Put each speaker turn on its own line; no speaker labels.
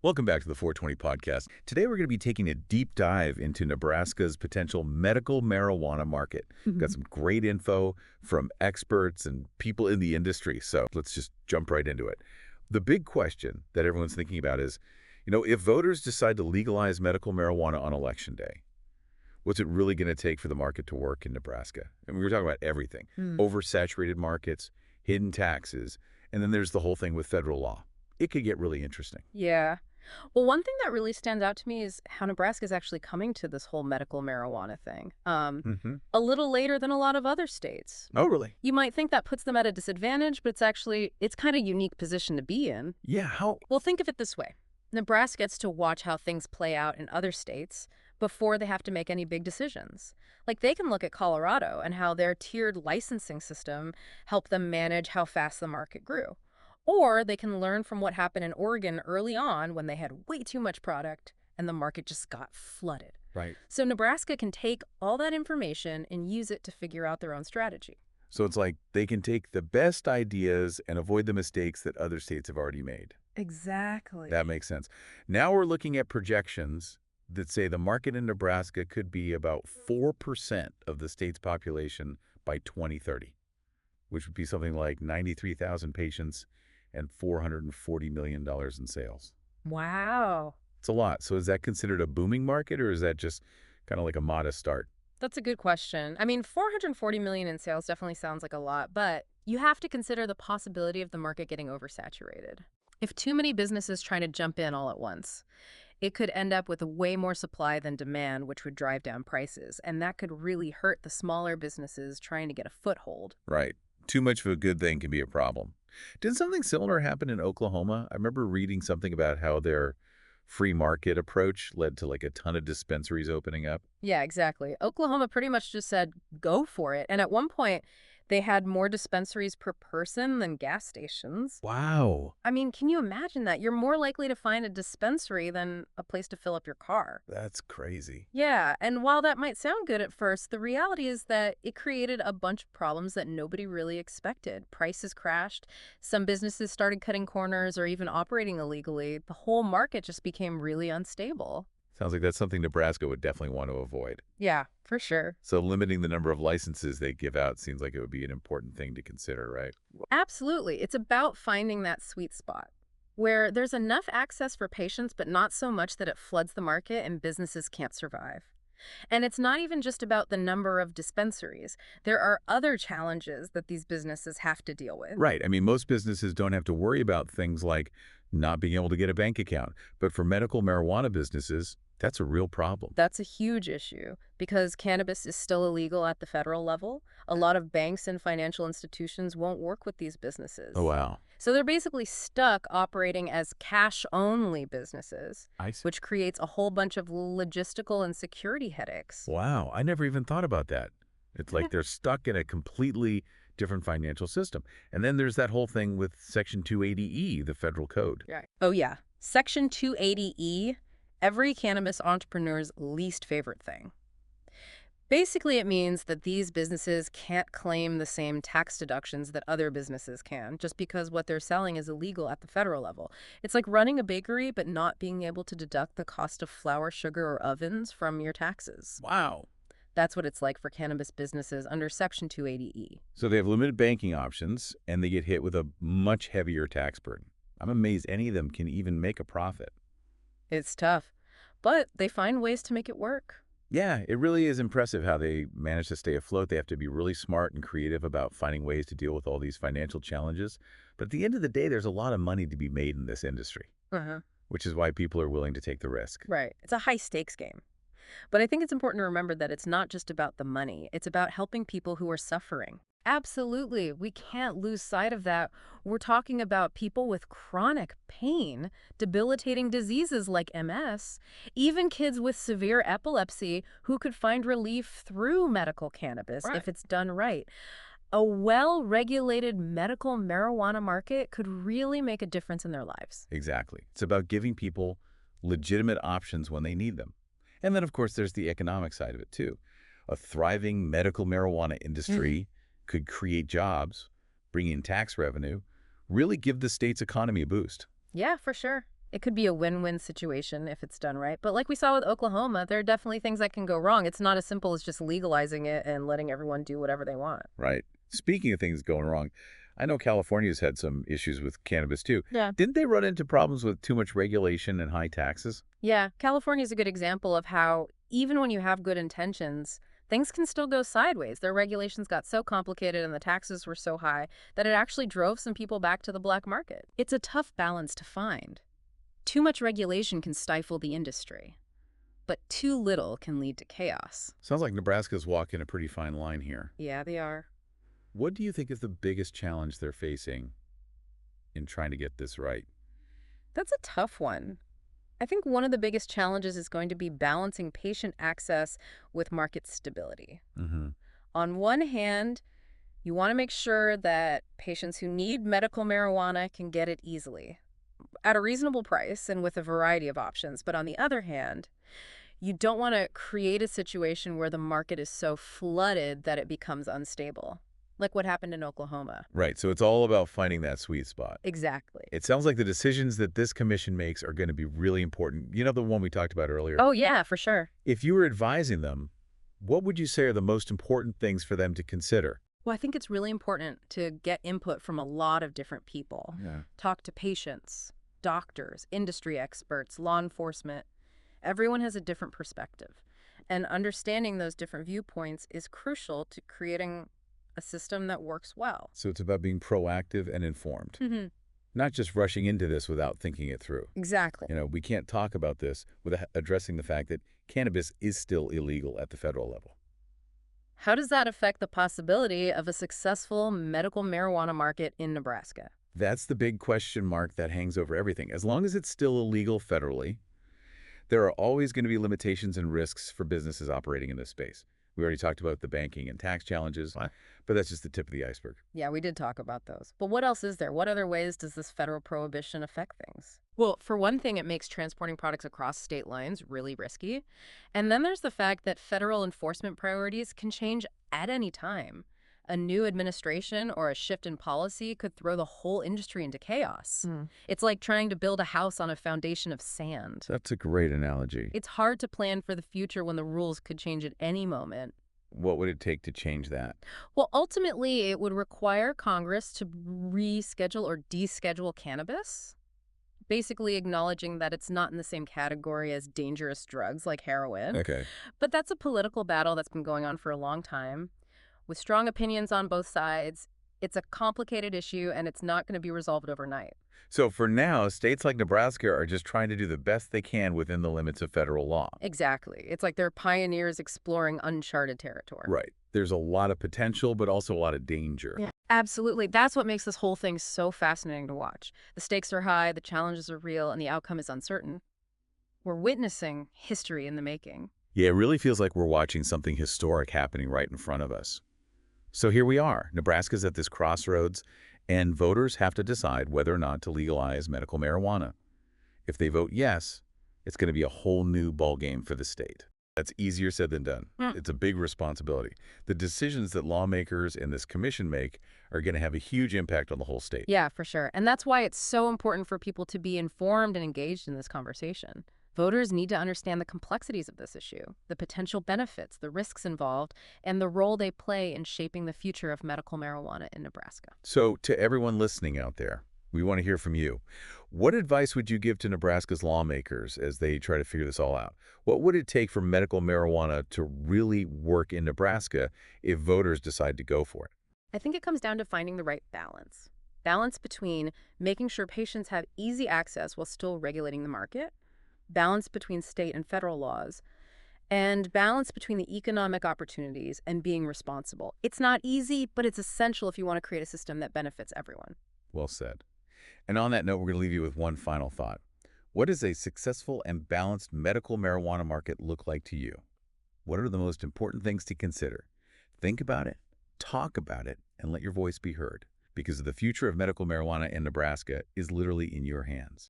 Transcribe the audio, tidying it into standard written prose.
Welcome back to the 420 podcast. Today we're going to be taking a deep dive into Nebraska's potential medical marijuana market. We've got some great info from experts and people in the industry, so let's just jump right into it. The big question that everyone's thinking about is, if voters decide to legalize medical marijuana on Election Day, what's it really going to take for the market to work in Nebraska? And we were talking about everything, oversaturated markets, hidden taxes, and then there's the whole thing with federal law. It could get really interesting.
Yeah. Well, one thing that really stands out to me is how Nebraska is actually coming to this whole medical marijuana thing. A little later than a lot of other states.
Oh, really?
You might think that puts them at a disadvantage, but it's kind of a unique position to be in.
Yeah, how?
Well, think of it this way. Nebraska gets to watch how things play out in other states before they have to make any big decisions. Like they can look at Colorado and how their tiered licensing system helped them manage how fast the market grew. Or they can learn from what happened in Oregon early on when they had way too much product and the market just got flooded.
Right.
So Nebraska can take all that information and use it to figure out their own strategy.
So it's like they can take the best ideas and avoid the mistakes that other states have already made.
Exactly.
That makes sense. Now we're looking at projections that say the market in Nebraska could be about 4% of the state's population by 2030, which would be something like 93,000 patients and $440 million in sales.
Wow.
It's a lot. So is that considered a booming market, or is that just kind of like a modest start?
That's a good question. I mean, 440 million in sales definitely sounds like a lot, but you have to consider the possibility of the market getting oversaturated. If too many businesses try to jump in all at once, it could end up with way more supply than demand, which would drive down prices, and that could really hurt the smaller businesses trying to get a foothold.
Right. Too much of a good thing can be a problem. Did something similar happen in Oklahoma? I remember reading something about how their free market approach led to like a ton of dispensaries opening up.
Yeah, exactly. Oklahoma pretty much just said, go for it. And at one point, they had more dispensaries per person than gas stations.
Wow.
I mean, can you imagine that? You're more likely to find a dispensary than a place to fill up your car.
That's crazy.
Yeah, and while that might sound good at first, the reality is that it created a bunch of problems that nobody really expected. Prices crashed, some businesses started cutting corners or even operating illegally. The whole market just became really unstable.
Sounds like that's something Nebraska would definitely want to avoid.
Yeah, for sure.
So limiting the number of licenses they give out seems like it would be an important thing to consider, right?
Absolutely. It's about finding that sweet spot where there's enough access for patients, but not so much that it floods the market and businesses can't survive. And it's not even just about the number of dispensaries. There are other challenges that these businesses have to deal with.
Right. I mean, most businesses don't have to worry about things like not being able to get a bank account. But for medical marijuana businesses, that's a real problem.
That's a huge issue because cannabis is still illegal at the federal level. A lot of banks and financial institutions won't work with these businesses.
Oh, wow.
So they're basically stuck operating as cash-only businesses,
I see.
which creates a whole bunch of logistical and security headaches.
Wow. I never even thought about that. It's like they're stuck in a completely different financial system. And then there's that whole thing with Section 280E, the federal code.
Right. Oh, yeah. Section 280E, every cannabis entrepreneur's least favorite thing. Basically, it means that these businesses can't claim the same tax deductions that other businesses can just because what they're selling is illegal at the federal level. It's like running a bakery but not being able to deduct the cost of flour, sugar, or ovens from your taxes.
Wow.
That's what it's like for cannabis businesses under Section 280E.
So they have limited banking options, and they get hit with a much heavier tax burden. I'm amazed any of them can even make a profit.
It's tough, but they find ways to make it work.
Yeah, it really is impressive how they manage to stay afloat. They have to be really smart and creative about finding ways to deal with all these financial challenges. But at the end of the day, there's a lot of money to be made in this industry, which is why people are willing to take the risk.
Right. It's a high-stakes game. But I think it's important to remember that it's not just about the money. It's about helping people who are suffering. Absolutely. We can't lose sight of that. We're talking about people with chronic pain, debilitating diseases like MS, even kids with severe epilepsy who could find relief through medical cannabis if it's done right. A well-regulated medical marijuana market could really make a difference in their lives.
Exactly. It's about giving people legitimate options when they need them. And then, of course, there's the economic side of it, too. A thriving medical marijuana industry could create jobs, bring in tax revenue, really give the state's economy a boost.
Yeah, for sure. It could be a win-win situation if it's done right. But like we saw with Oklahoma, there are definitely things that can go wrong. It's not as simple as just legalizing it and letting everyone do whatever they want.
Right. Speaking of things going wrong, I know California's had some issues with cannabis too.
Yeah.
Didn't they run into problems with too much regulation and high taxes?
Yeah, California is a good example of how even when you have good intentions, things can still go sideways. Their regulations got so complicated and the taxes were so high that it actually drove some people back to the black market. It's a tough balance to find. Too much regulation can stifle the industry, but too little can lead to chaos.
Sounds like Nebraska's walking a pretty fine line here.
Yeah, they are.
What do you think is the biggest challenge they're facing in trying to get this right?
That's a tough one. I think one of the biggest challenges is going to be balancing patient access with market stability.
Mm-hmm.
On one hand, you want to make sure that patients who need medical marijuana can get it easily, at a reasonable price and with a variety of options. But on the other hand, you don't want to create a situation where the market is so flooded that it becomes unstable, like what happened in Oklahoma.
Right, so it's all about finding that sweet spot.
Exactly.
It sounds like the decisions that this commission makes are going to be really important. You know, the one we talked about earlier.
Oh, yeah, for sure.
If you were advising them, what would you say are the most important things for them to consider?
Well, I think it's really important to get input from a lot of different people.
Yeah.
Talk to patients, doctors, industry experts, law enforcement. Everyone has a different perspective. And understanding those different viewpoints is crucial to creating a system that works well.
So it's about being proactive and informed,
Mm-hmm.
not just rushing into this without thinking it through.
Exactly.
You know, we can't talk about this without addressing the fact that cannabis is still illegal at the federal level.
How does that affect the possibility of a successful medical marijuana market in Nebraska?
That's the big question mark that hangs over everything. As long as it's still illegal federally, there are always going to be limitations and risks for businesses operating in this space. We already talked about the banking and tax challenges, but that's just the tip of the iceberg.
Yeah, we did talk about those. But what else is there? What other ways does this federal prohibition affect things? Well, for one thing, it makes transporting products across state lines really risky. And then there's the fact that federal enforcement priorities can change at any time. A new administration or a shift in policy could throw the whole industry into chaos. It's like trying to build a house on a foundation of sand.
That's a great analogy.
It's hard to plan for the future when the rules could change at any moment.
What would it take to change that?
Well, ultimately, it would require Congress to reschedule or deschedule cannabis, basically acknowledging that it's not in the same category as dangerous drugs like heroin.
Okay.
But that's a political battle that's been going on for a long time, with strong opinions on both sides. It's a complicated issue, and it's not going to be resolved overnight.
So for now, states like Nebraska are just trying to do the best they can within the limits of federal law.
Exactly. It's like they're pioneers exploring uncharted territory.
Right. There's a lot of potential, but also a lot of danger.
Yeah, absolutely. That's what makes this whole thing so fascinating to watch. The stakes are high, the challenges are real, and the outcome is uncertain. We're witnessing history in the making.
Yeah, it really feels like we're watching something historic happening right in front of us. So here we are. Nebraska's at this crossroads, and voters have to decide whether or not to legalize medical marijuana. If they vote yes, it's going to be a whole new ballgame for the state. That's easier said than done. It's a big responsibility. The decisions that lawmakers and this commission make are going to have a huge impact on the whole state.
Yeah, for sure. And that's why it's so important for people to be informed and engaged in this conversation. Voters need to understand the complexities of this issue, the potential benefits, the risks involved, and the role they play in shaping the future of medical marijuana in Nebraska.
So to everyone listening out there, we want to hear from you. What advice would you give to Nebraska's lawmakers as they try to figure this all out? What would it take for medical marijuana to really work in Nebraska if voters decide to go for it?
I think it comes down to finding the right balance. Balance between making sure patients have easy access while still regulating the market, balance between state and federal laws, and balance between the economic opportunities and being responsible. It's not easy, but it's essential if you want to create a system that benefits everyone.
Well said. And on that note, we're going to leave you with one final thought. What does a successful and balanced medical marijuana market look like to you? What are the most important things to consider? Think about it, talk about it, and let your voice be heard, because the future of medical marijuana in Nebraska is literally in your hands.